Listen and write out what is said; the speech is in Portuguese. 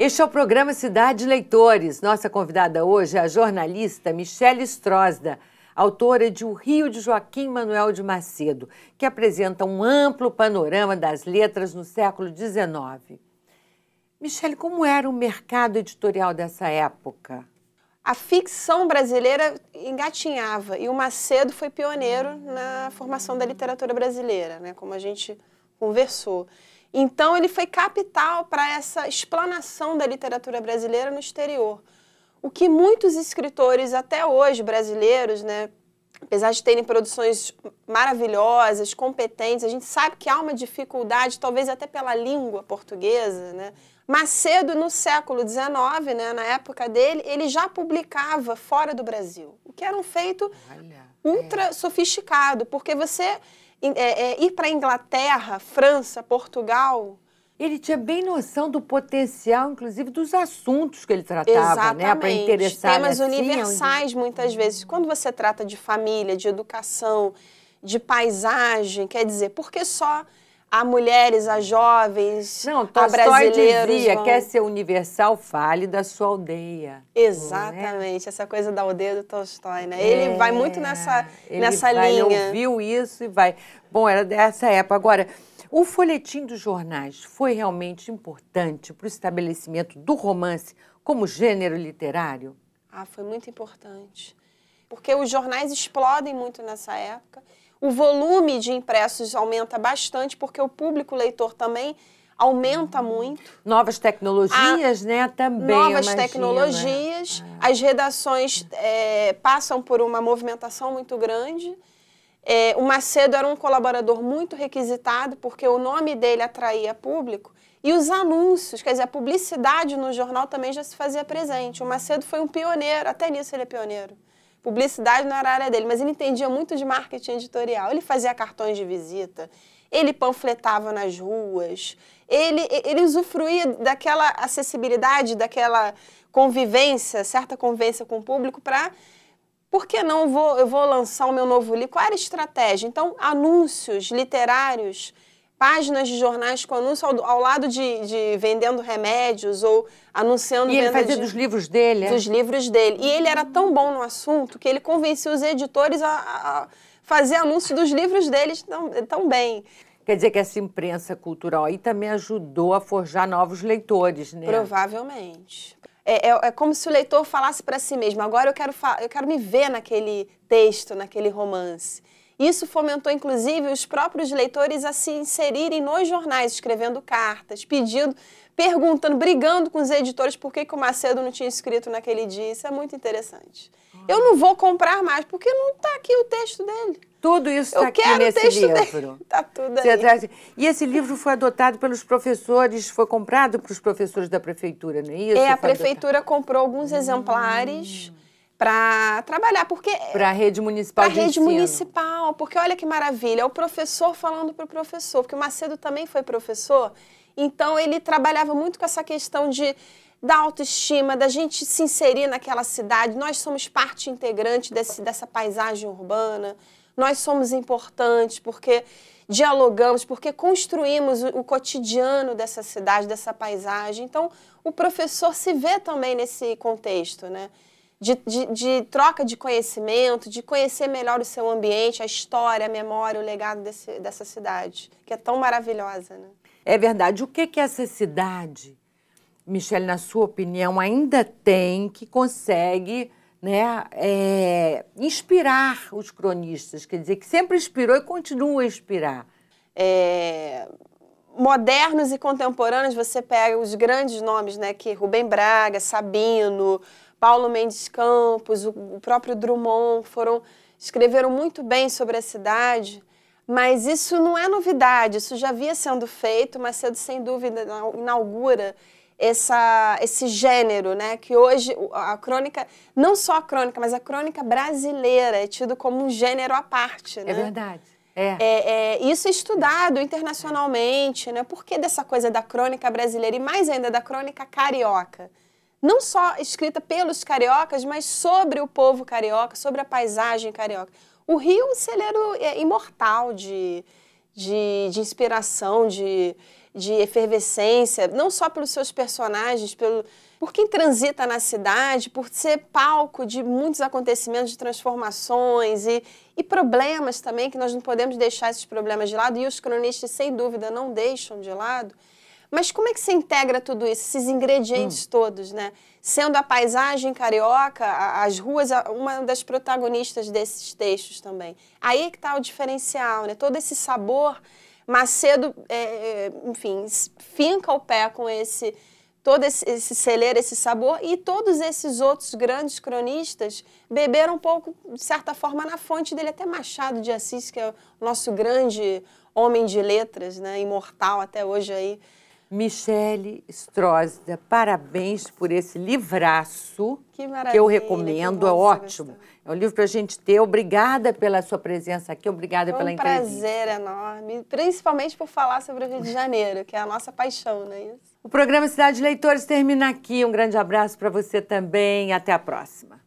Este é o programa Cidade Leitores. Nossa convidada hoje é a jornalista Michele Strozda, autora de O Rio de Joaquim Manuel de Macedo, que apresenta um amplo panorama das letras no século XIX. Michele, como era o mercado editorial dessa época? A ficção brasileira engatinhava e o Macedo foi pioneiro na formação da literatura brasileira, né, como a gente conversou. Então, ele foi capital para essa explanação da literatura brasileira no exterior. O que muitos escritores, até hoje, brasileiros, né, apesar de terem produções maravilhosas, competentes, a gente sabe que há uma dificuldade, talvez até pela língua portuguesa, né? Macedo, no século XIX, né, na época dele, ele já publicava fora do Brasil, o que era um feito ultra sofisticado, porque você ir para a Inglaterra, França, Portugal... Ele tinha bem noção do potencial, inclusive, dos assuntos que ele tratava, né, para interessar. Temas universais, muitas vezes. Quando você trata de família, de educação, de paisagem, quer dizer, por que só a mulheres, a jovens, a brasileiros dizia, quer ser universal, fale da sua aldeia. Exatamente, essa coisa da aldeia do Tolstói, né? Ele vai muito nessa linha. Ele ouviu isso e vai. Bom, era dessa época. Agora, o folhetim dos jornais foi realmente importante para o estabelecimento do romance como gênero literário? Ah, foi muito importante. Porque os jornais explodem muito nessa época. O volume de impressos aumenta bastante, porque o público leitor também aumenta muito. Novas tecnologias, né? Também, novas tecnologias. As redações passam por uma movimentação muito grande. O Macedo era um colaborador muito requisitado, porque o nome dele atraía público. E os anúncios, quer dizer, a publicidade no jornal também já se fazia presente. O Macedo foi um pioneiro, até nisso ele é pioneiro. Publicidade não era a área dele, mas ele entendia muito de marketing editorial. Ele fazia cartões de visita, ele panfletava nas ruas, ele usufruía daquela acessibilidade, daquela convivência, certa convivência com o público para... Por que não eu vou lançar o meu novo livro? Qual era a estratégia? Então, anúncios literários, páginas de jornais com anúncio ao lado de vendendo remédios ou anunciando... E ele fazia dos livros dele? Dos livros dele. E ele era tão bom no assunto que ele convencia os editores a fazer anúncios dos livros deles tão bem. Quer dizer que essa imprensa cultural aí também ajudou a forjar novos leitores, né? Provavelmente. É como se o leitor falasse para si mesmo, agora eu quero me ver naquele texto, naquele romance. Isso fomentou, inclusive, os próprios leitores a se inserirem nos jornais, escrevendo cartas, perguntando, brigando com os editores por que o Macedo não tinha escrito naquele dia. Isso é muito interessante. Eu não vou comprar mais, porque não está aqui o texto dele. Tudo isso está aqui nesse livro. Está tudo aí. E esse livro foi adotado pelos professores, foi comprado para os professores da prefeitura, não é isso? A prefeitura comprou alguns exemplares para trabalhar, porque... Para a rede municipal de ensino. Para a rede municipal, porque olha que maravilha, é o professor falando para o professor, porque o Macedo também foi professor, então ele trabalhava muito com essa questão da autoestima, da gente se inserir naquela cidade, nós somos parte integrante dessa paisagem urbana, nós somos importantes porque dialogamos, porque construímos o cotidiano dessa cidade, dessa paisagem. Então, o professor se vê também nesse contexto, né? De troca de conhecimento, de conhecer melhor o seu ambiente, a história, a memória, o legado dessa cidade, que é tão maravilhosa, né? É verdade. O que essa cidade, Michele, na sua opinião, ainda tem que consegue... né, inspirar os cronistas, quer dizer, que sempre inspirou e continua a inspirar. Modernos e contemporâneos, você pega os grandes nomes, né, que Rubem Braga, Sabino, Paulo Mendes Campos, o próprio Drummond, escreveram muito bem sobre a cidade, mas isso não é novidade, isso já vinha sendo feito, Macedo, sem dúvida, inaugura esse gênero, né, que hoje a crônica, não só a crônica, mas a crônica brasileira é tido como um gênero à parte, né? É verdade. Isso é estudado internacionalmente, né? Por que dessa coisa da crônica brasileira e mais ainda da crônica carioca? Não só escrita pelos cariocas, mas sobre o povo carioca, sobre a paisagem carioca. O Rio é um celeiro imortal de inspiração, de efervescência, não só pelos seus personagens, por quem transita na cidade, por ser palco de muitos acontecimentos de transformações e problemas também, que nós não podemos deixar esses problemas de lado, e os cronistas, sem dúvida, não deixam de lado. Mas como é que se integra tudo isso, esses ingredientes todos, né? Sendo a paisagem carioca, as ruas, uma das protagonistas desses textos também. Aí que está o diferencial, né? Todo esse sabor, Macedo, enfim, finca o pé com todo esse celeiro, esse sabor, e todos esses outros grandes cronistas beberam um pouco, de certa forma, na fonte dele, até Machado de Assis, que é o nosso grande homem de letras, né? Imortal até hoje aí. Michele Strósida, parabéns por esse livraço que eu recomendo, é ótimo. É um livro para a gente ter. Obrigada pela sua presença aqui, obrigada pela entrevista. Foi um prazer enorme, principalmente por falar sobre o Rio de Janeiro, que é a nossa paixão, não é isso? O programa Cidade de Leitores termina aqui. Um grande abraço para você também. Até a próxima.